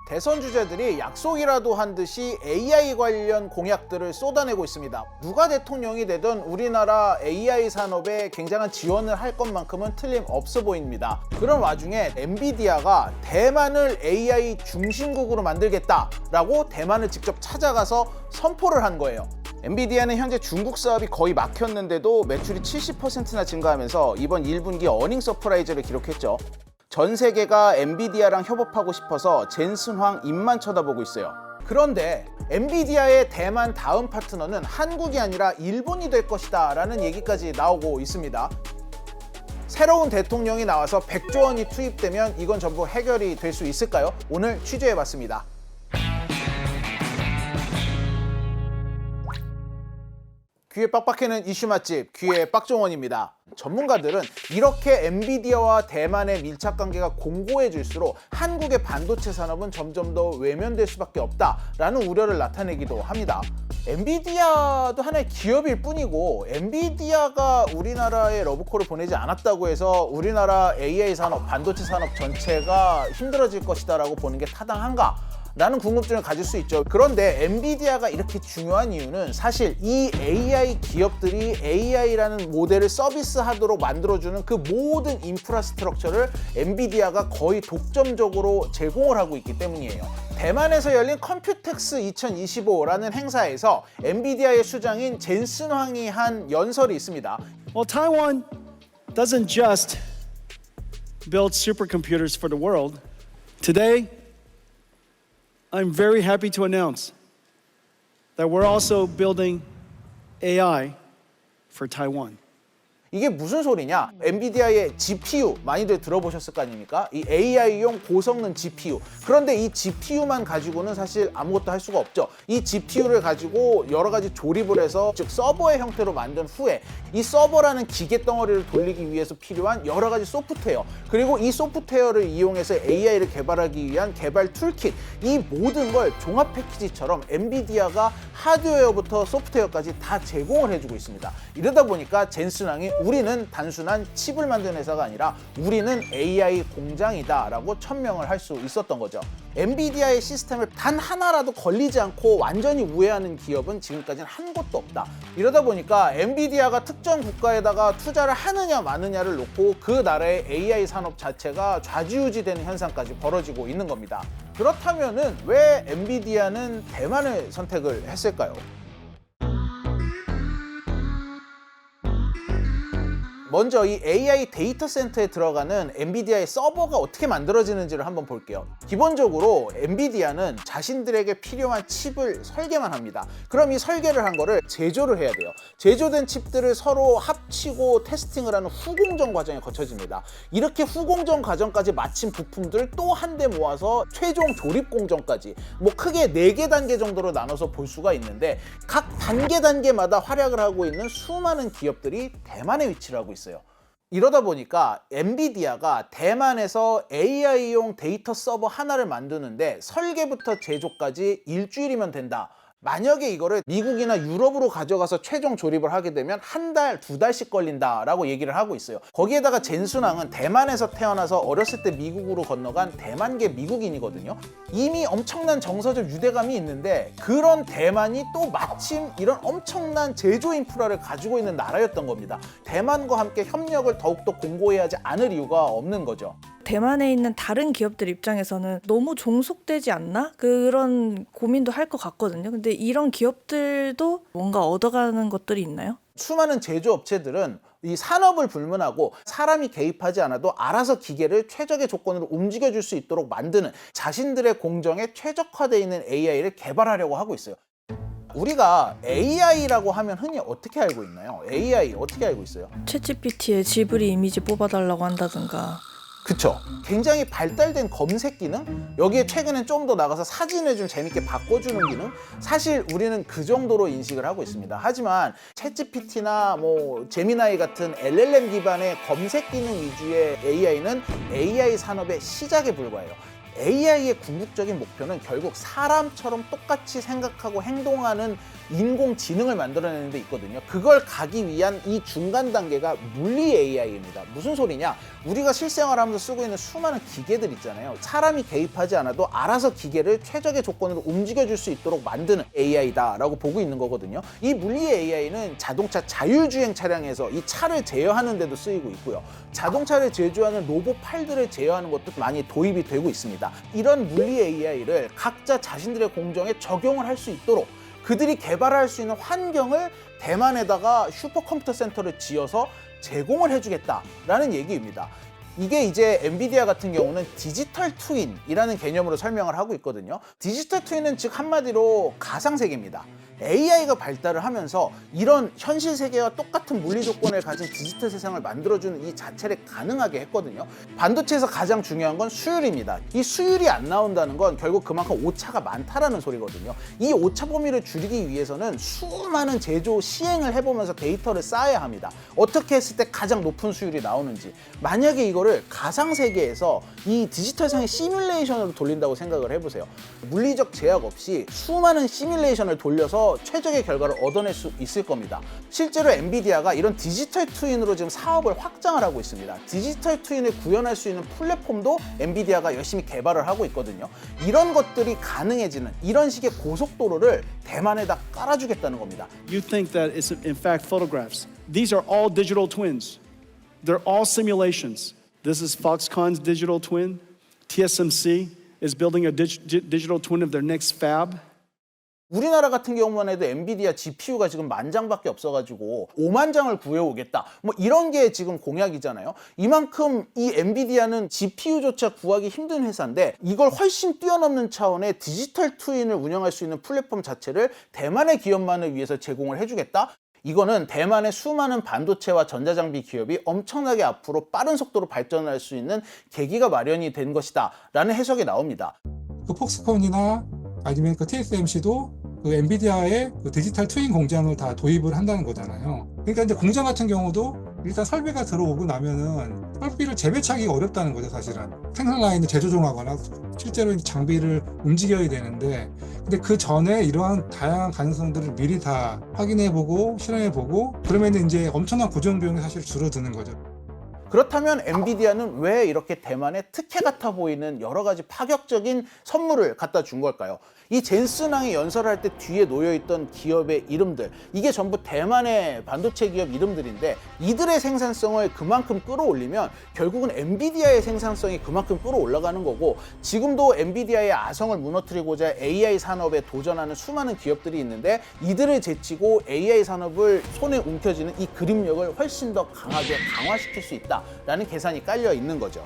대선 주자들이 약속이라도 한 듯이 AI 관련 공약들을 쏟아내고 있습니다. 누가 대통령이 되든 우리나라 AI 산업에 굉장한 지원을 할 것만큼은 틀림없어 보입니다. 그런 와중에 엔비디아가 대만을 AI 중심국으로 만들겠다라고 대만을 직접 찾아가서 선포를 한 거예요. 엔비디아는 현재 중국 사업이 거의 막혔는데도 매출이 70%나 증가하면서 이번 1분기 어닝 서프라이즈를 기록했죠. 전 세계가 엔비디아랑 협업하고 싶어서 젠슨 황 입만 쳐다보고 있어요. 그런데 엔비디아의 대만 다음 파트너는 한국이 아니라 일본이 될 것이다 라는 얘기까지 나오고 있습니다. 새로운 대통령이 나와서 100조 원이 투입되면 이건 전부 해결이 될 수 있을까요? 오늘 취재해봤습니다. 귀에 빡빡해는 이슈 맛집 귀의 빡종원입니다. 전문가들은 이렇게 엔비디아와 대만의 밀착 관계가 공고해질수록 한국의 반도체 산업은 점점 더 외면될 수밖에 없다라는 우려를 나타내기도 합니다. 엔비디아도 하나의 기업일 뿐이고 엔비디아가 우리나라에 러브콜을 보내지 않았다고 해서 우리나라 AI 산업, 반도체 산업 전체가 힘들어질 것이다 라고 보는 게 타당한가? 라는 궁금증을 가질 수 있죠. 그런데 엔비디아가 이렇게 중요한 이유는 사실 이 AI 기업들이 AI라는 모델을 서비스하도록 만들어주는 그 모든 인프라스트럭처를 엔비디아가 거의 독점적으로 제공을 하고 있기 때문이에요. 대만에서 열린 컴퓨텍스 2025라는 행사에서 엔비디아의 수장인 젠슨 황이 한 연설이 있습니다. Well, Taiwan doesn't just build supercomputers for the world. Today, I'm very happy to announce that we're also building AI for Taiwan. 이게 무슨 소리냐? 엔비디아의 GPU 많이들 들어보셨을 거 아닙니까? 이 AI용 고성능 GPU. 그런데 이 GPU만 가지고는 사실 아무것도 할 수가 없죠. 이 GPU를 가지고 여러 가지 조립을 해서 즉 서버의 형태로 만든 후에 이 서버라는 기계 덩어리를 돌리기 위해서 필요한 여러 가지 소프트웨어, 그리고 이 소프트웨어를 이용해서 AI를 개발하기 위한 개발 툴킷, 이 모든 걸 종합 패키지처럼 엔비디아가 하드웨어부터 소프트웨어까지 다 제공을 해주고 있습니다. 이러다 보니까 젠슨 황이 우리는 단순한 칩을 만드는 회사가 아니라 우리는 AI 공장이다 라고 천명을 할 수 있었던 거죠. 엔비디아의 시스템을 단 하나라도 걸리지 않고 완전히 우회하는 기업은 지금까지는 한 곳도 없다. 이러다 보니까 엔비디아가 특정 국가에다가 투자를 하느냐 마느냐를 놓고 그 나라의 AI 산업 자체가 좌지우지되는 현상까지 벌어지고 있는 겁니다. 그렇다면은 왜 엔비디아는 대만을 선택을 했을까요? 먼저 이 AI 데이터 센터에 들어가는 엔비디아의 서버가 어떻게 만들어지는지를 한번 볼게요. 기본적으로 엔비디아는 자신들에게 필요한 칩을 설계만 합니다. 그럼 이 설계를 한 거를 제조를 해야 돼요. 제조된 칩들을 서로 합치고 테스팅을 하는 후공정 과정이 거쳐집니다. 이렇게 후공정 과정까지 마친 부품들을 또 한 대 모아서 최종 조립 공정까지 크게 4개 단계 정도로 나눠서 볼 수가 있는데 각 단계마다 활약을 하고 있는 수많은 기업들이 대만에 위치를 하고 있어요. 이러다 보니까 엔비디아가 대만에서 AI용 데이터 서버 하나를 만드는데 설계부터 제조까지 일주일이면 된다. 만약에 이거를 미국이나 유럽으로 가져가서 최종 조립을 하게 되면 한 달, 2달씩 걸린다라고 얘기를 하고 있어요. 거기에다가 젠슨 황은 대만에서 태어나서 어렸을 때 미국으로 건너간 대만계 미국인이거든요. 이미 엄청난 정서적 유대감이 있는데 그런 대만이 또 마침 이런 엄청난 제조 인프라를 가지고 있는 나라였던 겁니다. 대만과 함께 협력을 더욱더 공고히 하지 않을 이유가 없는 거죠. 대만에 있는 다른 기업들 입장에서는 너무 종속되지 않나? 그런 고민도 할 것 같거든요. 근데 이런 기업들도 뭔가 얻어가는 것들이 있나요? 수많은 제조업체들은 이 산업을 불문하고 사람이 개입하지 않아도 알아서 기계를 최적의 조건으로 움직여줄 수 있도록 만드는 자신들의 공정에 최적화되어 있는 AI를 개발하려고 하고 있어요. 우리가 AI라고 하면 흔히 어떻게 알고 있나요? AI 어떻게 알고 있어요? 챗GPT에 지브리 이미지 뽑아달라고 한다든가. 그쵸? 굉장히 발달된 검색 기능? 여기에 최근엔 좀 더 나가서 사진을 좀 재밌게 바꿔주는 기능? 사실 우리는 그 정도로 인식을 하고 있습니다. 하지만 챗GPT나 제미나이 같은 LLM 기반의 검색 기능 위주의 AI는 AI 산업의 시작에 불과해요. AI의 궁극적인 목표는 결국 사람처럼 똑같이 생각하고 행동하는 인공지능을 만들어내는 데 있거든요. 그걸 가기 위한 이 중간 단계가 물리 AI입니다. 무슨 소리냐? 우리가 실생활하면서 쓰고 있는 수많은 기계들 있잖아요. 사람이 개입하지 않아도 알아서 기계를 최적의 조건으로 움직여줄 수 있도록 만드는 AI다라고 보고 있는 거거든요. 이 물리 AI는 자동차 자율주행 차량에서 이 차를 제어하는 데도 쓰이고 있고요. 자동차를 제조하는 로봇 팔들을 제어하는 것도 많이 도입이 되고 있습니다. 이런 물리 AI를 각자 자신들의 공정에 적용을 할 수 있도록 그들이 개발할 수 있는 환경을 대만에다가 슈퍼컴퓨터 센터를 지어서 제공을 해주겠다라는 얘기입니다. 이게 이제 엔비디아 같은 경우는 디지털 트윈이라는 개념으로 설명을 하고 있거든요. 디지털 트윈은 즉 한마디로 가상세계입니다. AI가 발달을 하면서 이런 현실 세계와 똑같은 물리 조건을 가진 디지털 세상을 만들어주는 이 자체를 가능하게 했거든요. 반도체에서 가장 중요한 건 수율입니다. 이 수율이 안 나온다는 건 결국 그만큼 오차가 많다라는 소리거든요. 이 오차 범위를 줄이기 위해서는 수많은 제조 시행을 해보면서 데이터를 쌓아야 합니다. 어떻게 했을 때 가장 높은 수율이 나오는지. 만약에 이거를 가상세계에서 이 디지털상의 시뮬레이션으로 돌린다고 생각을 해보세요. 물리적 제약 없이 수많은 시뮬레이션을 돌려서 최적의 결과를 얻어낼 수 있을 겁니다. 실제로 엔비디아가 이런 디지털 트윈으로 지금 사업을 확장을 하고 있습니다. 디지털 트윈을 구현할 수 있는 플랫폼도 엔비디아가 열심히 개발을 하고 있거든요. 이런 것들이 가능해지는 이런 식의 고속도로를 대만에다 깔아주겠다는 겁니다. You think that it's in fact photographs. These are all digital twins. They're all simulations. This is Foxconn's digital twin. TSMC is building a digital twin of their next fab. 우리나라 같은 경우만 해도 엔비디아 GPU가 지금 10,000장밖에 없어가지고 50,000장을 구해오겠다 뭐 이런 게 지금 공약이잖아요. 이만큼 이 엔비디아는 GPU조차 구하기 힘든 회사인데 이걸 훨씬 뛰어넘는 차원의 디지털 트윈을 운영할 수 있는 플랫폼 자체를 대만의 기업만을 위해서 제공을 해주겠다. 이거는 대만의 수많은 반도체와 전자장비 기업이 엄청나게 앞으로 빠른 속도로 발전할 수 있는 계기가 마련이 된 것이다 라는 해석이 나옵니다. 그 폭스콘이나 아니면 그 TSMC도 그 엔비디아의 그 디지털 트윈 공장을 다 도입을 한다는 거잖아요. 그러니까 이제 공장 같은 경우도 일단 설비가 들어오고 나면은 설비를 재배치하기가 어렵다는 거죠, 사실은. 생산 라인을 재조정하거나 실제로 장비를 움직여야 되는데, 근데 그 전에 이러한 다양한 가능성들을 미리 다 확인해보고 실험해보고 그러면 이제 엄청난 고정 비용이 사실 줄어드는 거죠. 그렇다면 엔비디아는 왜 이렇게 대만의 특혜 같아 보이는 여러 가지 파격적인 선물을 갖다 준 걸까요? 이 젠슨왕이 연설할 때 뒤에 놓여있던 기업의 이름들, 이게 전부 대만의 반도체 기업 이름들인데 이들의 생산성을 그만큼 끌어올리면 결국은 엔비디아의 생산성이 그만큼 끌어올라가는 거고, 지금도 엔비디아의 아성을 무너뜨리고자 AI 산업에 도전하는 수많은 기업들이 있는데 이들을 제치고 AI 산업을 손에 움켜쥐는 이 그림력을 훨씬 더 강하게 강화시킬 수 있다라는 계산이 깔려 있는 거죠.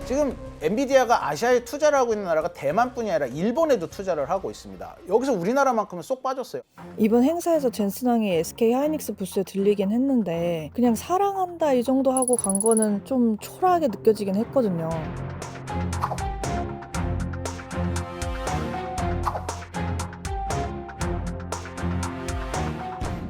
지금 엔비디아가 아시아에 투자를 하고 있는 나라가 대만뿐이 아니라 일본에도 투자를 하고 있습니다. 여기서 우리나라만큼은 쏙 빠졌어요. 이번 행사에서 젠슨왕이 SK 하이닉스 부스에 들리긴 했는데 그냥 사랑한다 이 정도 하고 간 거는 좀 초라하게 느껴지긴 했거든요.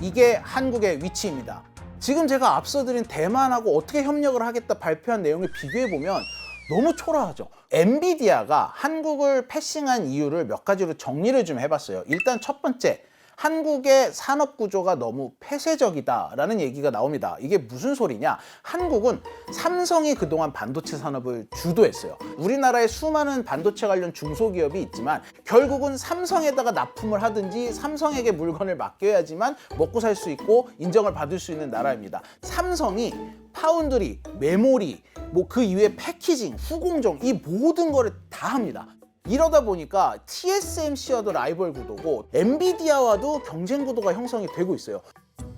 이게 한국의 위치입니다. 지금 제가 앞서 드린 대만하고 어떻게 협력을 하겠다 발표한 내용을 비교해보면 너무 초라하죠. 엔비디아가 한국을 패싱한 이유를 몇 가지로 정리를 좀 해봤어요. 일단 첫 번째, 한국의 산업 구조가 너무 폐쇄적이다라는 얘기가 나옵니다. 이게 무슨 소리냐? 한국은 삼성이 그동안 반도체 산업을 주도했어요. 우리나라에 수많은 반도체 관련 중소기업이 있지만 결국은 삼성에다가 납품을 하든지 삼성에게 물건을 맡겨야지만 먹고 살 수 있고 인정을 받을 수 있는 나라입니다. 삼성이 파운드리, 메모리, 뭐 그 이외에 패키징, 후공정 이 모든 거를 다 합니다. 이러다 보니까 TSMC와도 라이벌 구도고 엔비디아와도 경쟁 구도가 형성이 되고 있어요.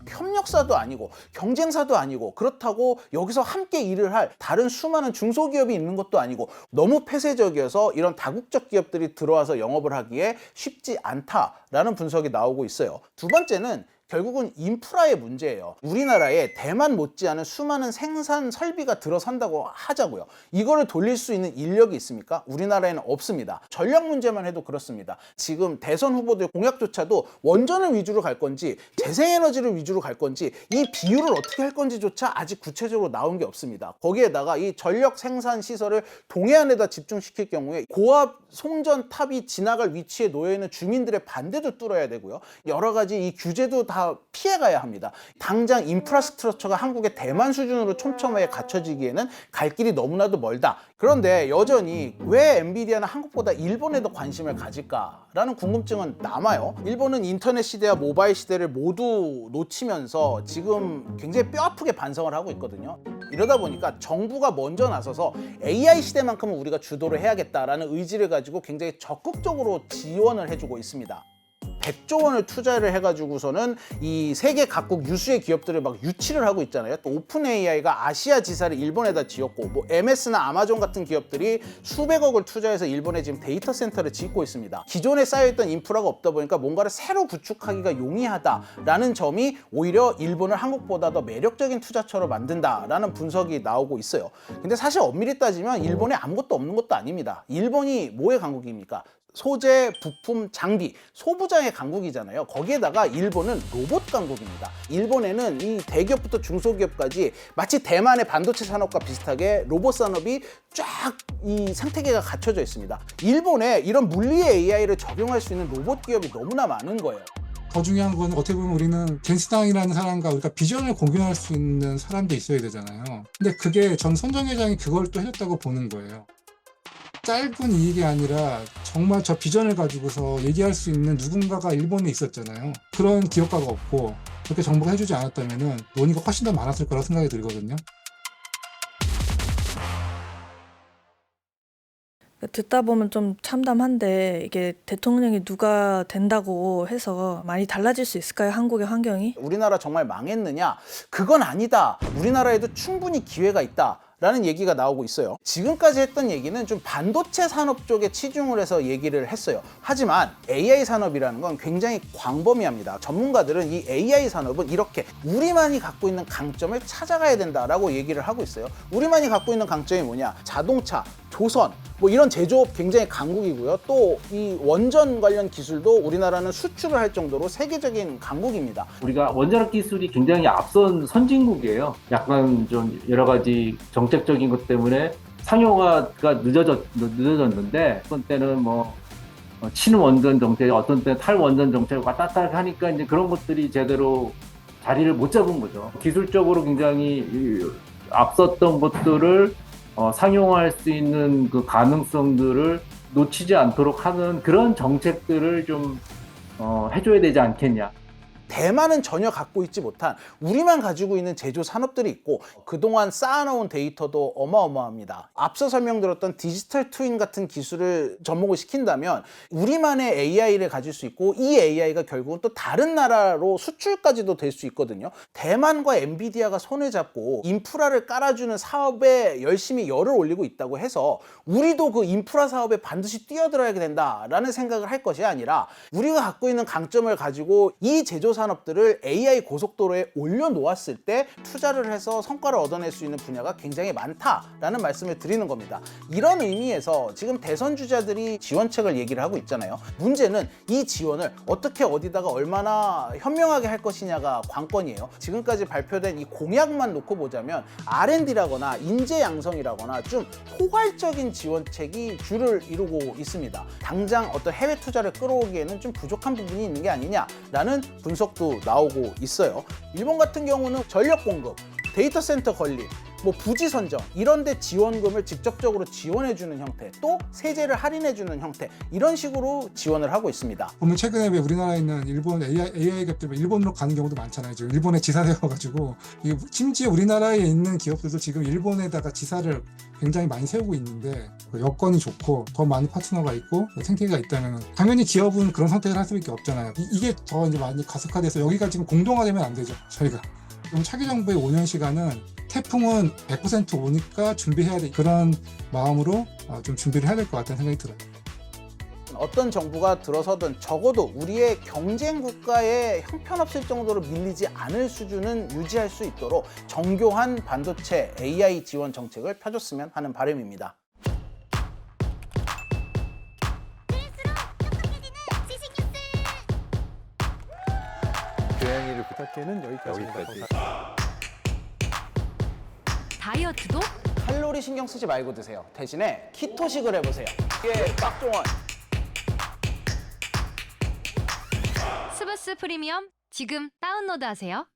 협력사도 아니고 경쟁사도 아니고 그렇다고 여기서 함께 일을 할 다른 수많은 중소기업이 있는 것도 아니고 너무 폐쇄적이어서 이런 다국적 기업들이 들어와서 영업을 하기에 쉽지 않다라는 분석이 나오고 있어요. 두 번째는 결국은 인프라의 문제예요. 우리나라에 대만 못지않은 수많은 생산 설비가 들어선다고 하자고요. 이거를 돌릴 수 있는 인력이 있습니까? 우리나라에는 없습니다. 전력 문제만 해도 그렇습니다. 지금 대선 후보들 공약조차도 원전을 위주로 갈 건지 재생에너지를 위주로 갈 건지 이 비율을 어떻게 할 건지조차 아직 구체적으로 나온 게 없습니다. 거기에다가 이 전력 생산 시설을 동해안에다 집중시킬 경우에 고압 송전 탑이 지나갈 위치에 놓여 있는 주민들의 반대도 뚫어야 되고요. 여러 가지 이 규제도 다 피해가야 합니다. 당장 인프라스트럭처가 한국의 대만 수준으로 촘촘하게 갖춰지기에는 갈 길이 너무나도 멀다. 그런데 여전히 왜 엔비디아는 한국보다 일본에 더 관심을 가질까라는 궁금증은 남아요. 일본은 인터넷 시대와 모바일 시대를 모두 놓치면서 지금 굉장히 뼈아프게 반성을 하고 있거든요. 이러다 보니까 정부가 먼저 나서서 AI 시대만큼은 우리가 주도를 해야겠다라는 의지를 가지고 굉장히 적극적으로 지원을 해주고 있습니다. 100조 원을 투자를 해가지고서는 이 세계 각국 유수의 기업들을 막 유치를 하고 있잖아요. 또 오픈 AI가 아시아 지사를 일본에다 지었고, 뭐 MS나 아마존 같은 기업들이 수백억을 투자해서 일본에 지금 데이터 센터를 짓고 있습니다. 기존에 쌓여있던 인프라가 없다 보니까 뭔가를 새로 구축하기가 용이하다라는 점이 오히려 일본을 한국보다 더 매력적인 투자처로 만든다라는 분석이 나오고 있어요. 근데 사실 엄밀히 따지면 일본에 아무것도 없는 것도 아닙니다. 일본이 뭐의 강국입니까? 소재, 부품, 장비, 소부장의 강국이잖아요. 거기에다가 일본은 로봇 강국입니다. 일본에는 이 대기업부터 중소기업까지 마치 대만의 반도체 산업과 비슷하게 로봇 산업이 쫙 이 생태계가 갖춰져 있습니다. 일본에 이런 물리의 AI를 적용할 수 있는 로봇 기업이 너무나 많은 거예요. 더 중요한 건 어떻게 보면 우리는 겐스당이라는 사람과 우리가 비전을 공유할 수 있는 사람도 있어야 되잖아요. 근데 그게 전 손정 회장이 그걸 또 해줬다고 보는 거예요. 짧은 이익이 아니라 정말 저 비전을 가지고서 얘기할 수 있는 누군가가 일본에 있었잖아요. 그런 기업가가 없고 그렇게 정부가 해주지 않았다면 논의가 훨씬 더 많았을 거라고 생각이 들거든요. 듣다 보면 좀 참담한데 이게 대통령이 누가 된다고 해서 많이 달라질 수 있을까요? 한국의 환경이? 우리나라 정말 망했느냐? 그건 아니다. 우리나라에도 충분히 기회가 있다. 라는 얘기가 나오고 있어요. 지금까지 했던 얘기는 좀 반도체 산업 쪽에 치중을 해서 얘기를 했어요. 하지만 AI 산업이라는 건 굉장히 광범위합니다. 전문가들은 이 AI 산업은 이렇게 우리만이 갖고 있는 강점을 찾아가야 된다라고 얘기를 하고 있어요. 우리만이 갖고 있는 강점이 뭐냐? 자동차, 조선, 뭐 이런 제조업 굉장히 강국이고요. 또 이 원전 관련 기술도 우리나라는 수출을 할 정도로 세계적인 강국입니다. 우리가 원자력 기술이 굉장히 앞선 선진국이에요. 약간 좀 여러 가지 정책적인 것 때문에 상용화가 늦어졌는데 어떤 때는 뭐 친원전 정책, 어떤 때는 탈원전 정책 왔다 갔다 하니까 이제 그런 것들이 제대로 자리를 못 잡은 거죠. 기술적으로 굉장히 앞섰던 것들을 상용화할 수 있는 그 가능성들을 놓치지 않도록 하는 그런 정책들을 좀 해줘야 되지 않겠냐. 대만은 전혀 갖고 있지 못한 우리만 가지고 있는 제조 산업들이 있고 그동안 쌓아놓은 데이터도 어마어마합니다. 앞서 설명드렸던 디지털 트윈 같은 기술을 접목을 시킨다면 우리만의 AI를 가질 수 있고 이 AI가 결국은 또 다른 나라로 수출까지도 될 수 있거든요. 대만과 엔비디아가 손을 잡고 인프라를 깔아주는 사업에 열심히 열을 올리고 있다고 해서 우리도 그 인프라 사업에 반드시 뛰어들어야 된다라는 생각을 할 것이 아니라 우리가 갖고 있는 강점을 가지고 이 제조 산업들을 AI 고속도로에 올려놓았을 때 투자를 해서 성과를 얻어낼 수 있는 분야가 굉장히 많다라는 말씀을 드리는 겁니다. 이런 의미에서 지금 대선 주자들이 지원책을 얘기를 하고 있잖아요. 문제는 이 지원을 어떻게 어디다가 얼마나 현명하게 할 것이냐가 관건이에요. 지금까지 발표된 이 공약만 놓고 보자면 R&D라거나 인재 양성이라거나 좀 포괄적인 지원책이 주를 이루고 있습니다. 당장 어떤 해외 투자를 끌어오기에는 좀 부족한 부분이 있는 게 아니냐라는 분석도 나오고 있어요. 일본 같은 경우는 전력 공급, 데이터 센터 건립, 뭐 부지 선정 이런 데 지원금을 직접적으로 지원해주는 형태, 또 세제를 할인해주는 형태, 이런 식으로 지원을 하고 있습니다. 보면 최근에 왜 우리나라에 있는 일본 AI 기업들 일본으로 가는 경우도 많잖아요. 지금 일본에 지사되어가지고 심지어 우리나라에 있는 기업들도 지금 일본에다가 지사를 굉장히 많이 세우고 있는데 여건이 좋고 더 많은 파트너가 있고 생태계가 있다면 당연히 기업은 그런 선택을 할 수밖에 없잖아요. 이게 더 이제 많이 가속화돼서 여기가 지금 공동화되면 안 되죠. 저희가 그럼 차기 정부의 5년 시간은 태풍은 100% 오니까 준비해야 돼, 그런 마음으로 좀 준비를 해야 될 것 같다는 생각이 들어요. 어떤 정부가 들어서든 적어도 우리의 경쟁 국가에 형편없을 정도로 밀리지 않을 수준은 유지할 수 있도록 정교한 반도체 AI 지원 정책을 펴줬으면 하는 바람입니다. 고양이를 부탁해는 여기까지입니다. 다이어트도 칼로리 신경 쓰지 말고 드세요. 대신에 키토식을 해보세요. 이게 빡종원. 스브스 프리미엄 지금 다운로드하세요.